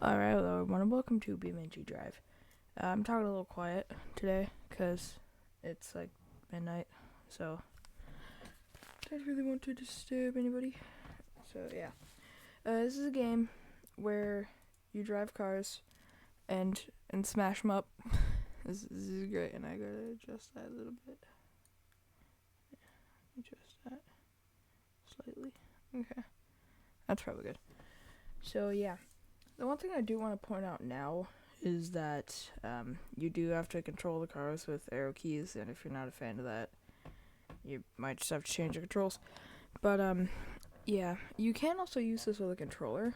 Alright, hello everyone, and welcome to BeamNG.Drive. I'm talking a little quiet today, because it's like midnight, so I don't really want to disturb anybody. So yeah, this is a game where you drive cars and smash them up. This is great, and I gotta adjust that a little bit. Adjust that slightly. Okay, that's probably good. So yeah. The one thing I do want to point out now is that you do have to control the cars with arrow keys, and if you're not a fan of that, you might just have to change the controls. But yeah, you can also use this with a controller,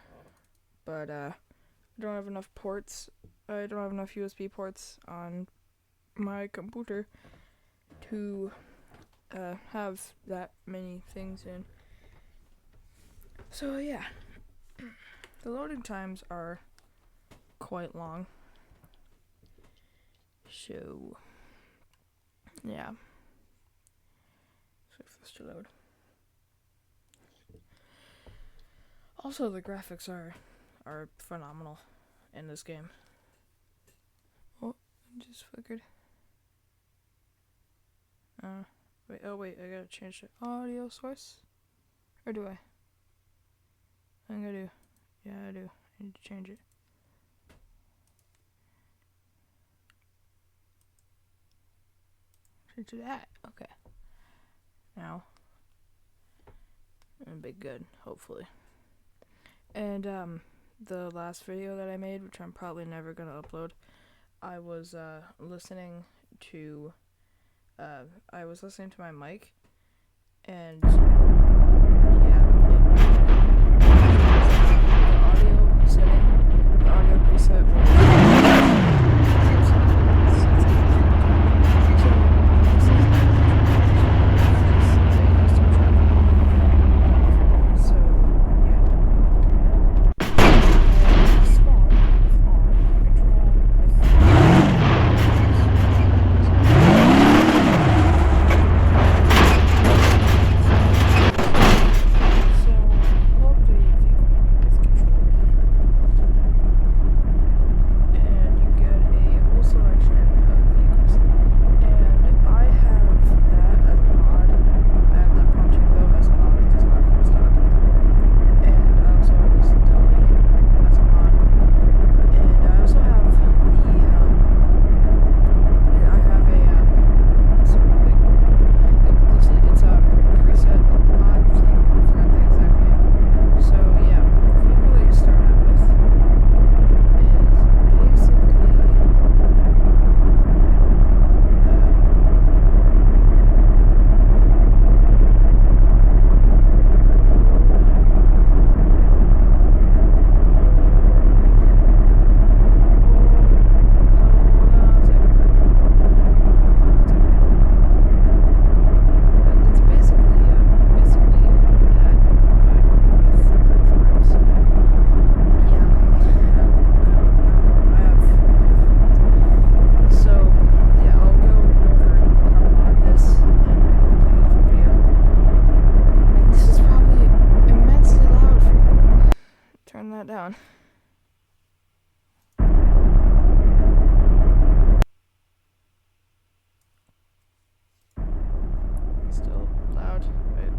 but I don't have enough ports. I don't have enough USB ports on my computer to have that many things in. So yeah. The loading times are quite long. So, yeah. Wait for this to load. Also, the graphics are phenomenal in this game. Oh, I just flickered. Wait, I gotta change the audio source? Or do I? I think I do. Yeah, I do. I need to change it. To that. Okay. Now, it'll be good, hopefully. And the last video that I made, which I'm probably never gonna upload, I was listening to my mic, and yeah, the audio setting, the audio preset. Turn that down. Still loud. Wait.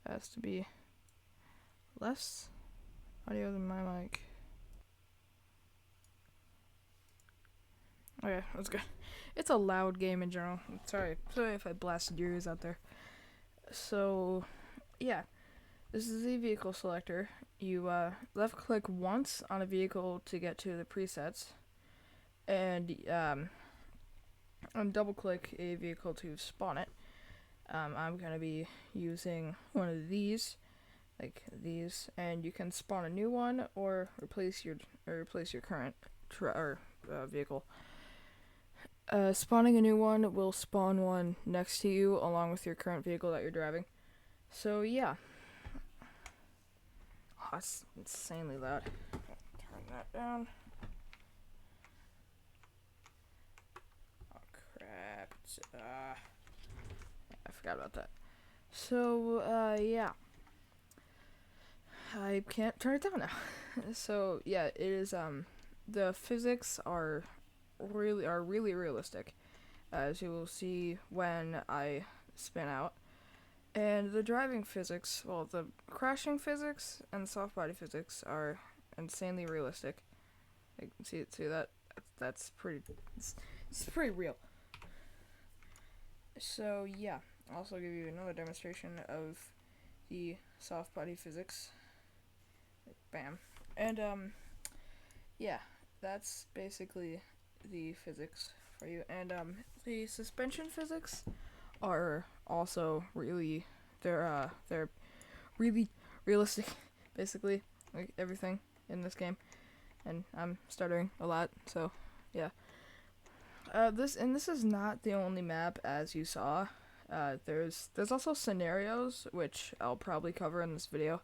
Has to be less audio than my mic. Okay, that's good. It's a loud game in general. Sorry if I blasted your ears out there. So, yeah. This is the vehicle selector. You left click once on a vehicle to get to the presets, and double click a vehicle to spawn it. I'm gonna be using one of these, like these, and you can spawn a new one or replace your current vehicle. Spawning a new one will spawn one next to you along with your current vehicle that you're driving. So yeah. Oh, it's insanely loud. Turn that down. Oh crap. I forgot about that. So, yeah. I can't turn it down now. So yeah, it is the physics are really realistic, as you will see when I spin out. And the driving physics, well, the crashing physics and soft body physics are insanely realistic. I can see that. That's pretty. It's pretty real. So yeah, I'll also give you another demonstration of the soft body physics. Bam. And yeah, that's basically the physics for you. And the suspension physics are also really they're really realistic, basically, like everything in this game. And I'm stuttering a lot, so yeah. This is not the only map, as you saw. There's also scenarios, which I'll probably cover in this video.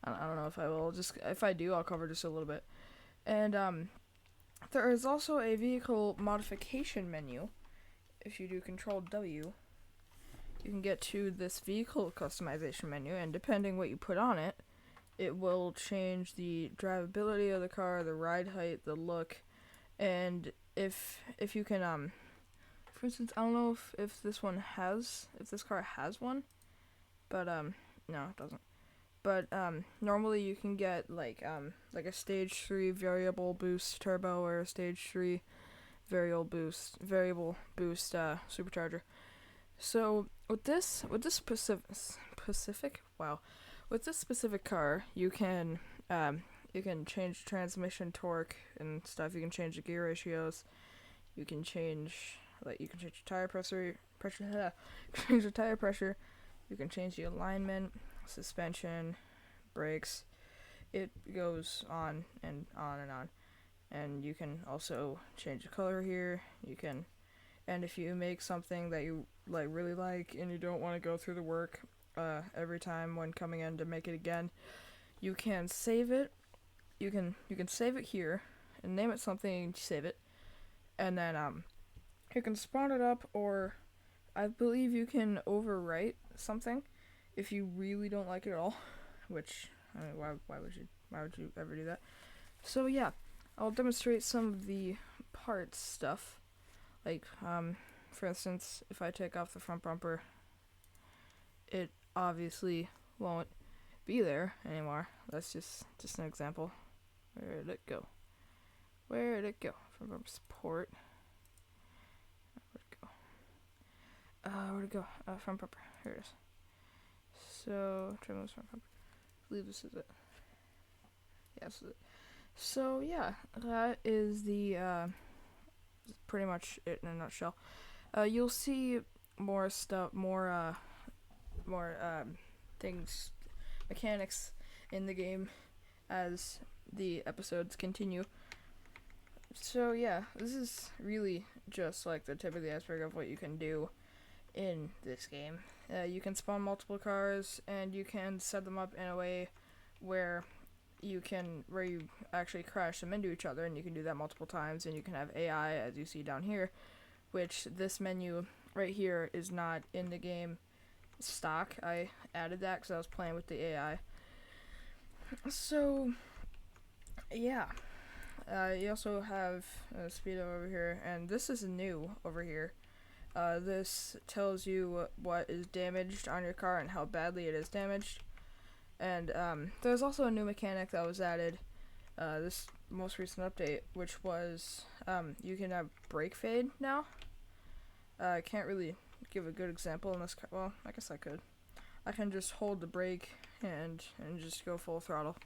I don't know if I will. Just if I do, I'll cover just a little bit. And there is also a vehicle modification menu. If you do Control W, you can get to this vehicle customization menu, and depending what you put on it, it will change the drivability of the car, the ride height, the look, and if you can for instance, I don't know if this car has one, but no, it doesn't. But normally you can get like a stage 3 variable boost turbo or a stage 3 variable boost supercharger. So with this specific car, you can change transmission torque and stuff. You can change the gear ratios. You can change your tire pressure. Change the tire pressure. You can change the alignment, suspension, brakes. It goes on and on and on. And you can also change the color here. And if you make something that you really like and you don't want to go through the work every time when coming in to make it again, you can save it. You can save it here and name it something and save it. And then you can spawn it up, or I believe you can overwrite something if you really don't like it at all, which I mean, why would you ever do that? So yeah, I'll demonstrate some of the parts stuff. Like for instance, if I take off the front bumper, it obviously won't be there anymore. That's just an example. Where did it go? Front bumper support. Where'd it go? Front bumper. Here it is. So trim this front bumper. I believe this is it. Yeah, this is it. So yeah, that is the pretty much it in a nutshell. You'll see more stuff, more things, mechanics in the game as the episodes continue. So yeah, this is really just like the tip of the iceberg of what you can do in this game. You can spawn multiple cars, and you can set them up in a way where you actually crash them into each other, and you can do that multiple times. And you can have AI, as you see down here, which this menu right here is not in the game stock. I added that because I was playing with the AI. So yeah, you also have speedo over here, and this is new over here. This tells you what is damaged on your car and how badly it is damaged. And there's also a new mechanic that was added this most recent update, which was you can have brake fade now. I can't really give a good example in this car. Well, I guess I could. I can just hold the brake and just go full throttle.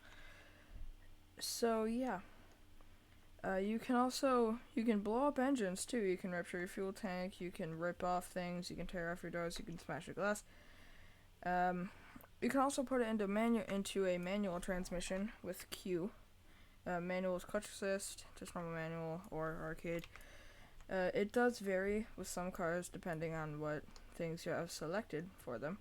So yeah. You can blow up engines too. You can rupture your fuel tank. You can rip off things. You can tear off your doors. You can smash your glass. You can also put it into a manual transmission with Q. Manual is clutch assist, just normal manual or arcade. It does vary with some cars depending on what things you have selected for them.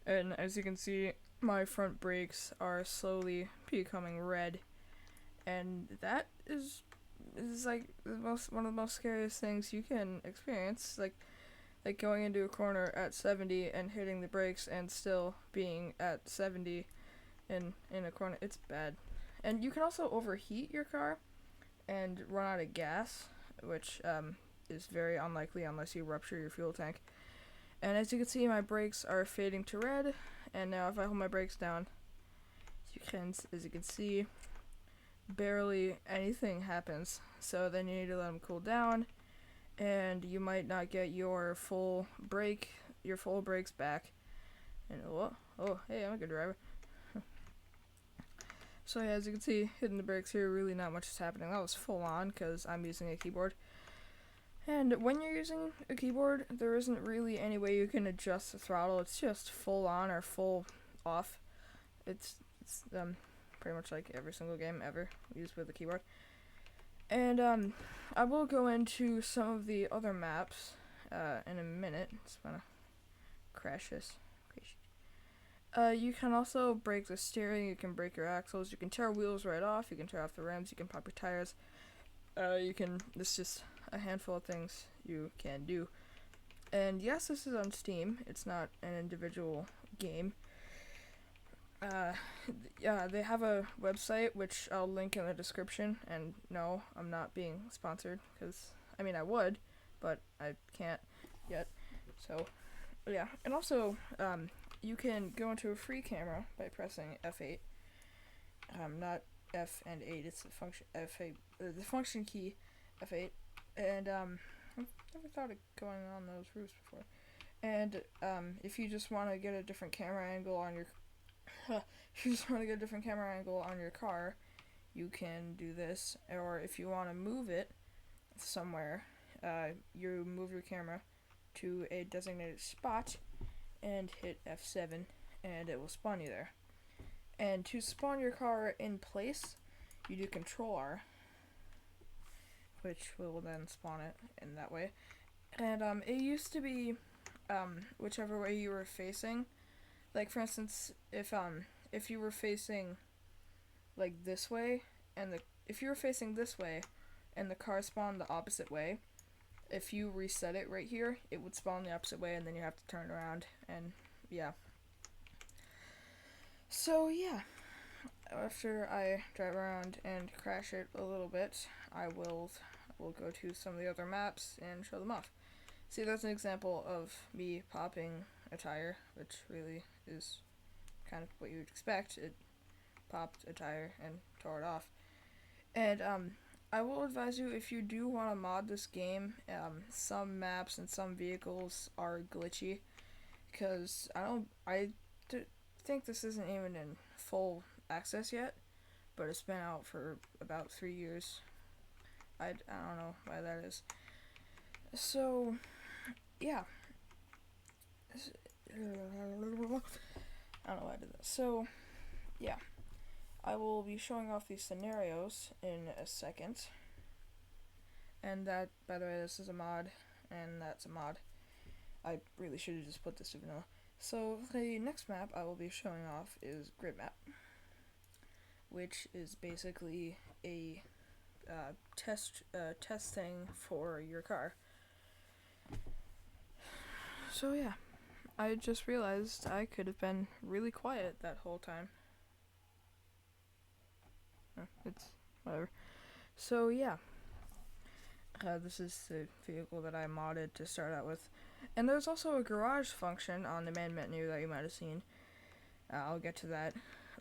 And as you can see, my front brakes are slowly becoming red. And that is like one of the most scariest things you can experience, like going into a corner at 70 and hitting the brakes and still being at 70 in a corner. It's bad. And you can also overheat your car and run out of gas, which is very unlikely unless you rupture your fuel tank. And as you can see, my brakes are fading to red, and now if I hold my brakes down, as you can see, barely anything happens. So then you need to let them cool down, and you might not get your full brakes back. And oh, hey, I'm a good driver. So yeah, as you can see, hitting the brakes here, really not much is happening. That was full on because I'm using a keyboard. And when you're using a keyboard, there isn't really any way you can adjust the throttle. It's just full on or full off. It's pretty much like every single game ever used with a keyboard. And I will go into some of the other maps in a minute. Just wanna crash this. You can also break the steering, you can break your axles, you can tear wheels right off, you can tear off the rims, you can pop your tires. It's just a handful of things you can do. And yes, this is on Steam, it's not an individual game. Yeah, they have a website, which I'll link in the description, and no, I'm not being sponsored, because, I mean, I would, but I can't yet, so, yeah. And also, you can go into a free camera by pressing F8, not F and 8, it's the function F8, the function key F8, and I've never thought of going on those roofs before. And if you just want to get a different camera angle on your car, you can do this. Or if you want to move it somewhere, you move your camera to a designated spot and hit F7, and it will spawn you there. And to spawn your car in place, you do Control R, which will then spawn it in that way. And it used to be whichever way you were facing. Like, for instance, if you were facing like this way, and if you were facing this way and the car spawned the opposite way, if you reset it right here, it would spawn the opposite way, and then you have to turn around, and yeah. So yeah, after I drive around and crash it a little bit, I will go to some of the other maps and show them off. See, that's an example of me popping a tire, which really is kind of what you would expect. It popped a tire and tore it off. And I will advise you, if you do want to mod this game, some maps and some vehicles are glitchy, because I think this isn't even in full access yet, but it's been out for about 3 years. I don't know why that is. So, yeah. I don't know why I did that. So, yeah. I will be showing off these scenarios in a second. And that, by the way, this is a mod, and that's a mod. I really should have just put this to vanilla. So, the next map I will be showing off is Grid Map, which is basically a test thing for your car. So, yeah. I just realized I could have been really quiet that whole time. It's whatever. So yeah, this is the vehicle that I modded to start out with. And there's also a garage function on the main menu that you might have seen. I'll get to that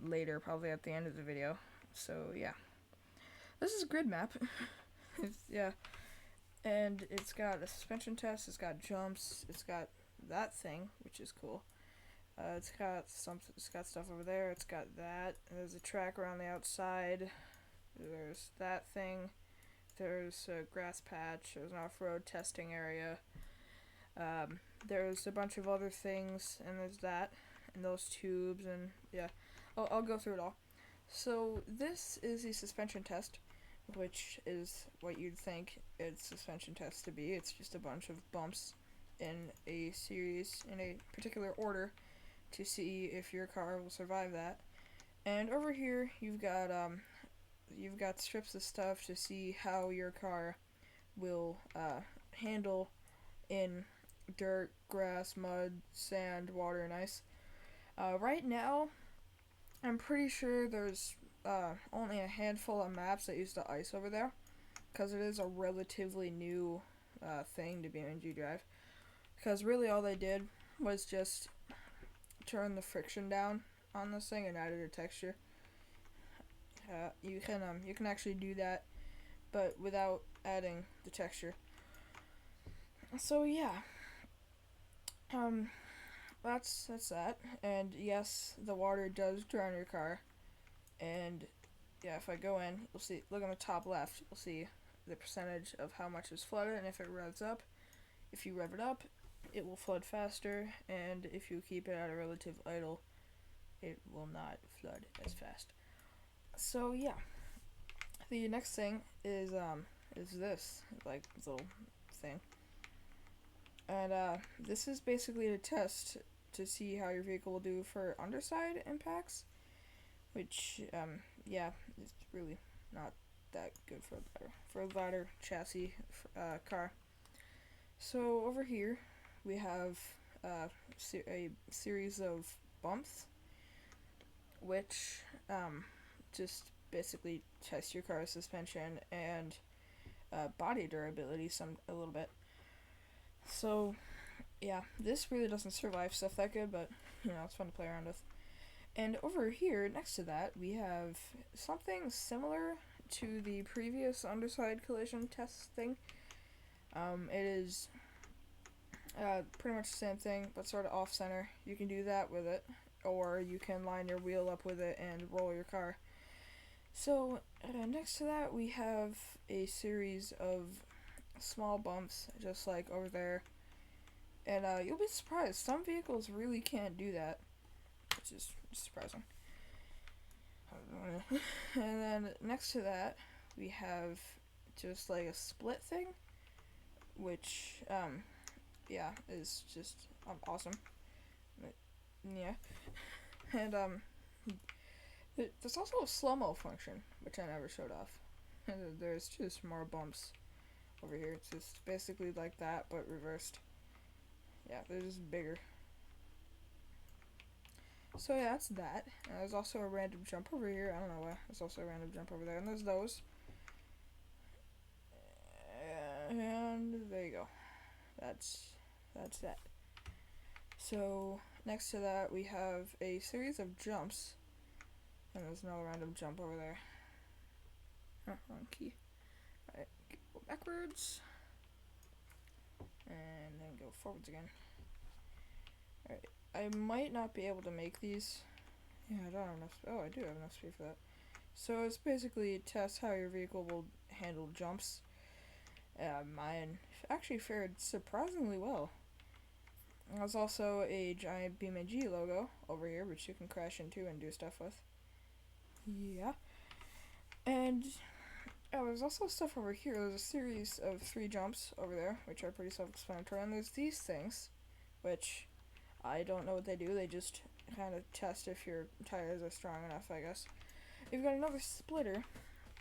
later, probably at the end of the video. So yeah, this is a grid map. Yeah, and it's got a suspension test, it's got jumps, it's got that thing, which is cool. It's got stuff over there. It's got that. There's a track around the outside. There's that thing. There's a grass patch. There's an off-road testing area. There's a bunch of other things, and there's that, and those tubes, and yeah. I'll go through it all. So this is the suspension test, which is what you'd think its suspension test to be. It's just a bunch of bumps in a series, in a particular order, to see if your car will survive that. And over here you've got strips of stuff to see how your car will handle in dirt, grass, mud, sand, water, and ice. Right now I'm pretty sure there's only a handful of maps that use the ice over there, because it is a relatively new thing to BeamNG.Drive. Because really all they did was just turn the friction down on this thing and added a texture. You can actually do that, but without adding the texture. So yeah, that's that. And yes, the water does drown your car. And yeah, if I go in, you'll see. Look on the top left. You'll see the percentage of how much is flooded, and if it revs up. If you rev it up, it will flood faster, and if you keep it at a relative idle, it will not flood as fast. So yeah, the next thing is this like little thing, and this is basically a test to see how your vehicle will do for underside impacts, which yeah, is really not that good for a ladder chassis car. So over here we have a series of bumps, which just basically test your car's suspension and body durability a little bit. So yeah, this really doesn't survive stuff that good, but it's fun to play around with. And over here next to that we have something similar to the previous underside collision test thing. It is pretty much the same thing, but sort of off center. You can do that with it, or you can line your wheel up with it and roll your car. So next to that we have a series of small bumps, just like over there. And you'll be surprised, some vehicles really can't do that, which is surprising. And then next to that we have just like a split thing, which yeah, is just awesome. Yeah. And there's also a slow-mo function, which I never showed off. There's just more bumps over here. It's just basically like that, but reversed. Yeah, they're just bigger. So yeah, that's that. There's also a random jump over here. I don't know why. There's also a random jump over there, and there's those. And there you go. That's that. So next to that we have a series of jumps, and there's no random jump over there. Oh, wrong key. Alright, go backwards, and then go forwards again. Alright, I might not be able to make these. Yeah, I don't have enough. Oh, I do have enough speed for that. So it's basically tests how your vehicle will handle jumps. Mine actually fared surprisingly well. There's also a giant BeamNG logo over here, which you can crash into and do stuff with. Yeah. And there's also stuff over here. There's a series of 3 jumps over there, which are pretty self-explanatory. And there's these things, which I don't know what they do. They just kind of test if your tires are strong enough, I guess. You've got another splitter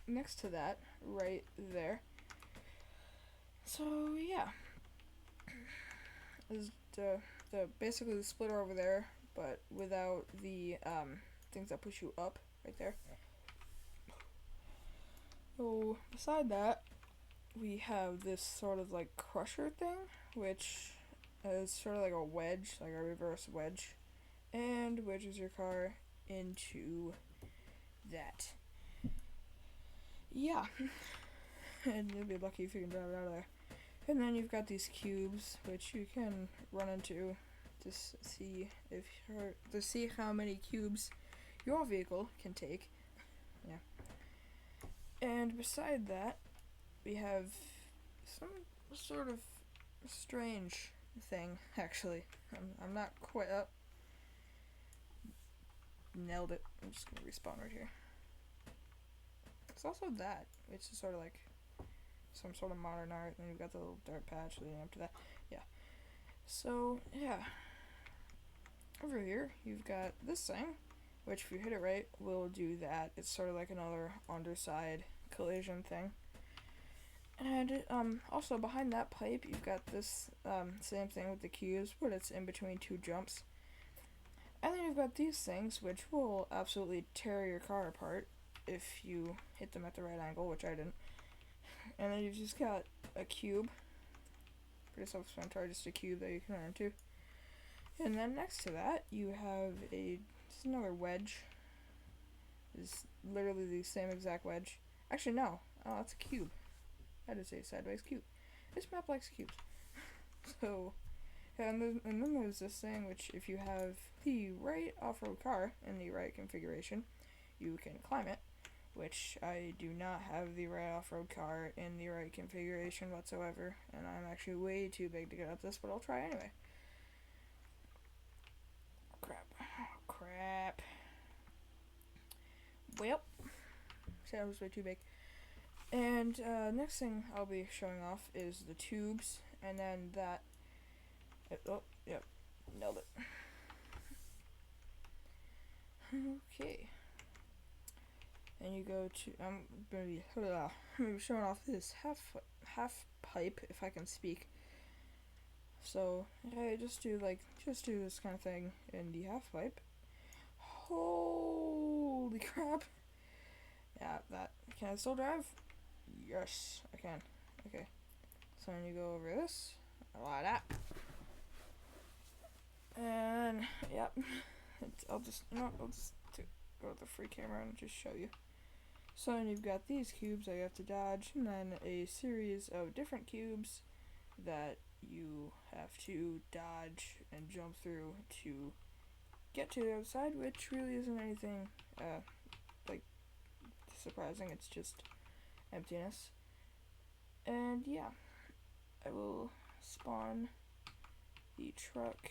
next to that, right there. So yeah, is the basically the splitter over there, but without the things that push you up right there. So beside that, we have this sort of like crusher thing, which is sort of like a wedge, like a reverse wedge, and wedges your car into that. Yeah. And you'll be lucky if you can drive it out of there. And then you've got these cubes, which you can run into to see how many cubes your vehicle can take. Yeah. And beside that, we have some sort of strange thing. Actually, I'm not quite up. Nailed it. I'm just gonna respawn right here. It's also that, which is sort of like some sort of modern art, and you've got the little dirt patch leading up to that. Yeah. So, yeah. Over here, you've got this thing, which if you hit it right, will do that. It's sort of like another underside collision thing. And also behind that pipe, you've got this same thing with the cubes, but it's in between 2 jumps. And then you've got these things, which will absolutely tear your car apart if you hit them at the right angle, which I didn't. And then you've just got a cube. Pretty self-explanatory, just a cube that you can run into. And then next to that, you have just another wedge. It's literally the same exact wedge. Actually, no. Oh, that's a cube. I did say sideways cube. This map likes cubes. So, yeah, and then there's this thing which, if you have the right off-road car in the right configuration, you can climb it, which I do not have the right off-road car in the right configuration whatsoever, and I'm actually way too big to get up this, but I'll try anyway. Crap. Well, see, I was way too big. And next thing I'll be showing off is the tubes, and then that. Oh, yep, nailed it. Okay. And you go to. I'm gonna be showing off this half pipe, if I can speak. So I just do this kind of thing in the half pipe. Holy crap! Yeah, that. Can I still drive? Yes, I can. Okay. So then you go over this, like that. And, yep. I'll just go with the free camera and just show you. So then you've got these cubes that you have to dodge, and then a series of different cubes that you have to dodge and jump through to get to the other side, which really isn't anything, surprising. It's just emptiness. And yeah, I will spawn the truck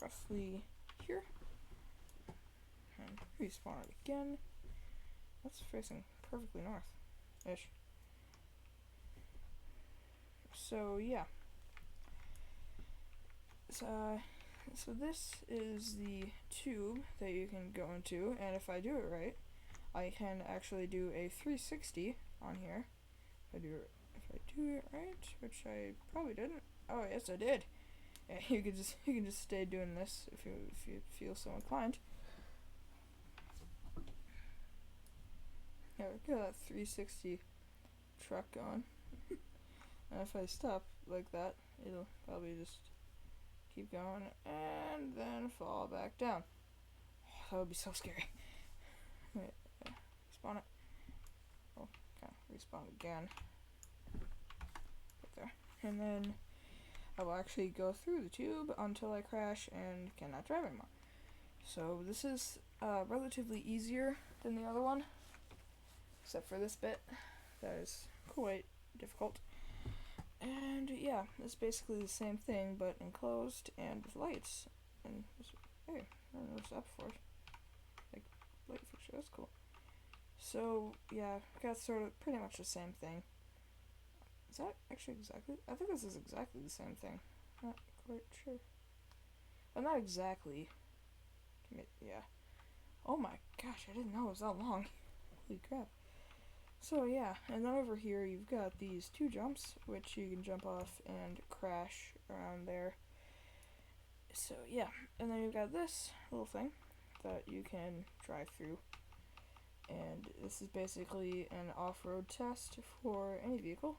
roughly here and respawn it again. That's facing perfectly north-ish. So yeah, so this is the tube that you can go into, and if I do it right, I can actually do a 360 on here. If I do it right, which I probably didn't. Oh yes, I did. Yeah, you can just stay doing this if you feel so inclined. Yeah, we got that 360 truck going. And if I stop like that, it'll probably just keep going and then fall back down. Oh, that would be so scary. Wait, respawn it. Oh, okay, respawn again. Right there. And then I will actually go through the tube until I crash and cannot drive anymore. So this is relatively easier than the other one, except for this bit that is quite difficult. And yeah, it's basically the same thing, but enclosed and with lights. And hey, I never noticed that before. Like light fixture, that's cool. So yeah, got sort of pretty much the same thing. Is that actually exactly? I think this is exactly the same thing. Not quite sure. But not exactly. Yeah. Oh my gosh, I didn't know it was that long. Holy crap. So yeah, and then over here you've got these two jumps, which you can jump off and crash around there. So yeah, and then you've got this little thing that you can drive through. And this is basically an off-road test for any vehicle.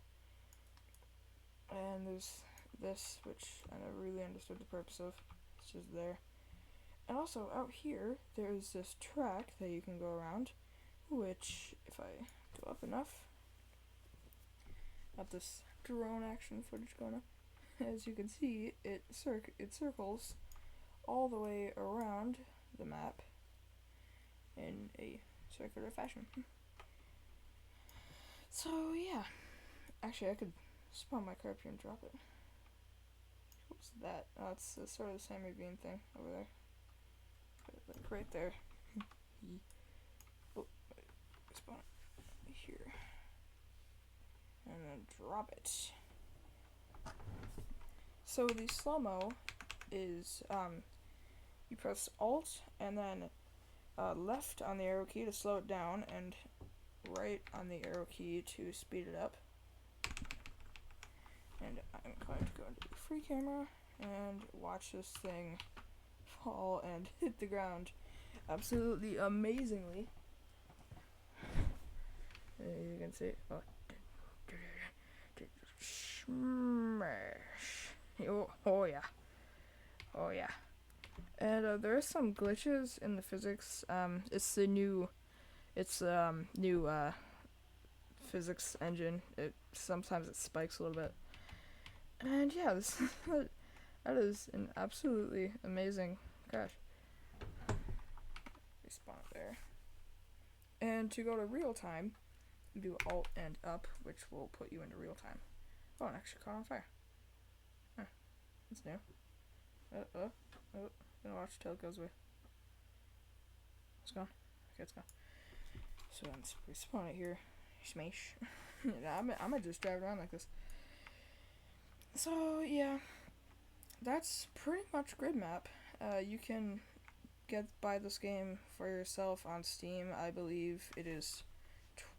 And there's this, which I never really understood the purpose of. It's just there. And also out here, there's this track that you can go around, which, if I go up enough, got this drone action footage going up. As you can see, it circles all the way around the map in a circular fashion. So yeah, actually I could spawn my car up here and drop it. What's that? Oh, it's sort of the same ravine thing over there. Like right there. Oh, spawn it here. And then drop it. So the slow-mo is, you press Alt and then left on the arrow key to slow it down and right on the arrow key to speed it up. And I'm going to go into the free camera and watch this thing fall and hit the ground absolutely amazingly. You can see, oh, smash. Oh yeah, oh yeah. And there are some glitches in the physics. It's the new, new physics engine. Sometimes it spikes a little bit. And yeah, this that is an absolutely amazing crash. Respawn there. And to go to real time, you do Alt and up, which will put you into real time. Oh, it actually caught on fire. Huh, that's new. Gonna watch till it goes away. It's gone. Okay, it's gone. So let's respawn it here. Smash. I might just drive around like this. So yeah, that's pretty much Grid Map. You can buy this game for yourself on Steam. I believe it is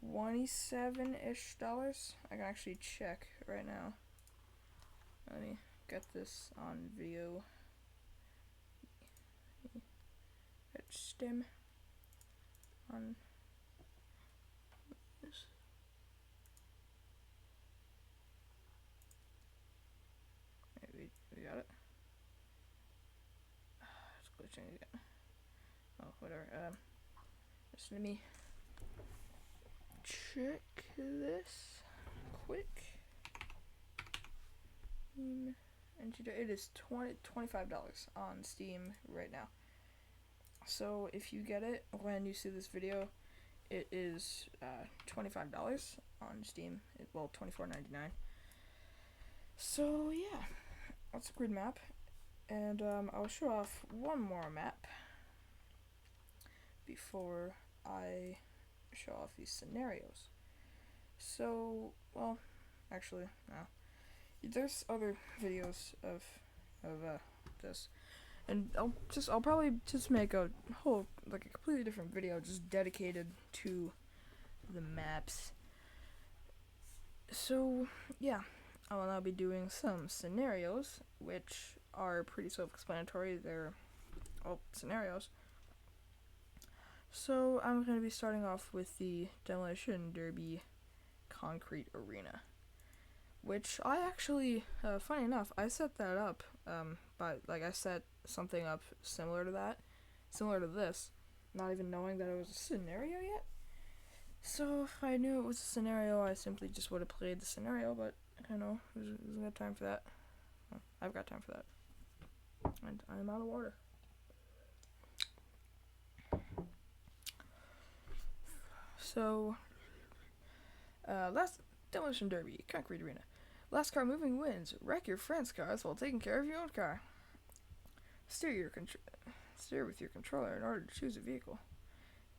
$27-ish. I can actually check right now. Let me get this on video. Hit Steam on this. Maybe we got it. It's glitching again. Oh, whatever. Just let me check this quick. It is $25 on Steam right now. So if you get it when you see this video, it is $25 on Steam. Well, $24.99. So yeah, that's a Grid Map, and I'll show off one more map before I show off these scenarios. So, well, actually, no. There's other videos of this, and I'll probably just make a whole, like, a completely different video just dedicated to the maps. So yeah, I will now be doing some scenarios, which are pretty self-explanatory. They're all scenarios. So I'm going to be starting off with the Demolition Derby Concrete Arena, which I actually, funny enough, I set that up, but like I set something up similar to this, not even knowing that it was a scenario yet. So if I knew it was a scenario, I simply just would have played the scenario, but I know, there's no time for that. Well, I've got time for that. And I'm out of water. So, last Demolition Derby, Concrete Arena. Last car moving wins. Wreck your friend's cars while taking care of your own car. Steer with your controller in order to choose a vehicle.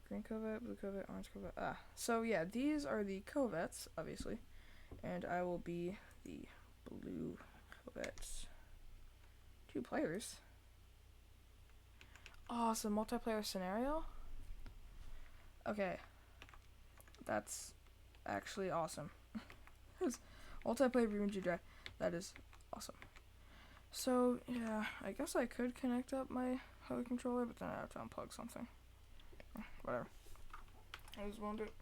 Green Corvette, blue Corvette, orange Corvette. So yeah, these are the Corvettes, obviously. And I will be the blue Corvettes. 2 players. Oh, it's a multiplayer scenario? Okay. That's actually awesome. Multiplayer BeamNG.Drive. That is awesome. So, yeah, I guess I could connect up my other controller, but then I have to unplug something. Whatever. I just won't do it.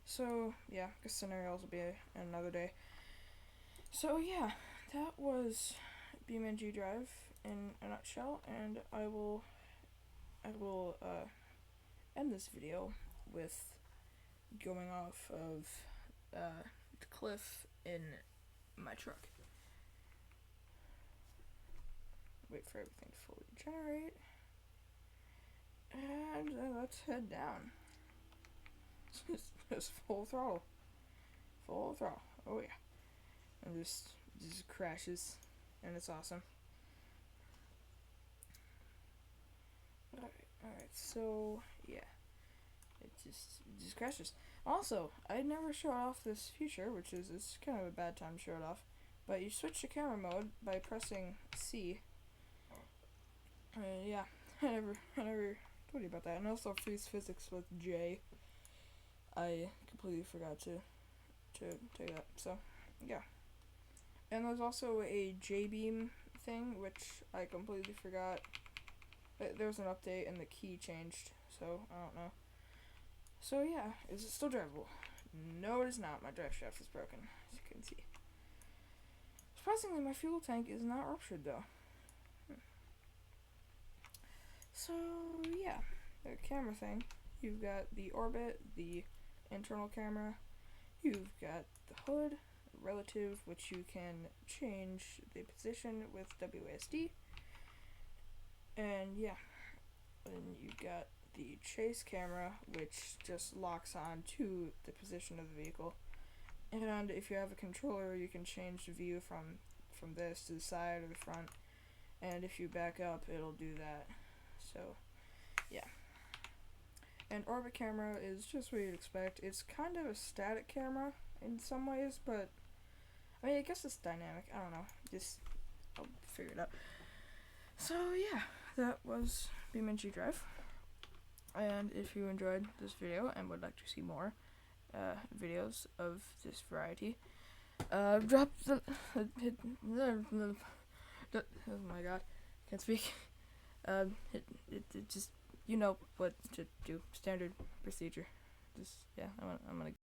So, yeah, I guess scenarios will be another day. So, yeah, that was BeamNG.Drive in a nutshell, and I will end this video with going off of the cliff in my truck. Wait for everything to fully generate. And let's head down. Just full throttle. Full throttle. Oh yeah. And just crashes. And it's awesome. Alright, so yeah. It just crashes. Also, I never showed off this feature, which is it's kind of a bad time to show it off. But you switch to camera mode by pressing C. Yeah, I never told you about that. And also freeze physics with J. I completely forgot to tell you that. So yeah. And there's also a J-beam thing, which I completely forgot. There was an update and the key changed, so I don't know. So yeah, is it still drivable? No, it is not. My drive shaft is broken, as you can see. Surprisingly, my fuel tank is not ruptured though. So yeah, the camera thing. You've got the orbit, the internal camera. You've got the hood, relative, which you can change the position with WASD. And yeah, and you've got the chase camera, which just locks on to the position of the vehicle. And if you have a controller, you can change the view from this to the side or the front. And if you back up, it'll do that. So yeah. And orbit camera is just what you'd expect. It's kind of a static camera in some ways, but I mean, I guess it's dynamic. I don't know. Just I'll figure it out. So yeah, that was BeamNG.Drive. And if you enjoyed this video and would like to see more videos of this variety, drop the oh my god, can't speak. It just, you know what to do. Standard procedure. Just yeah, I'm gonna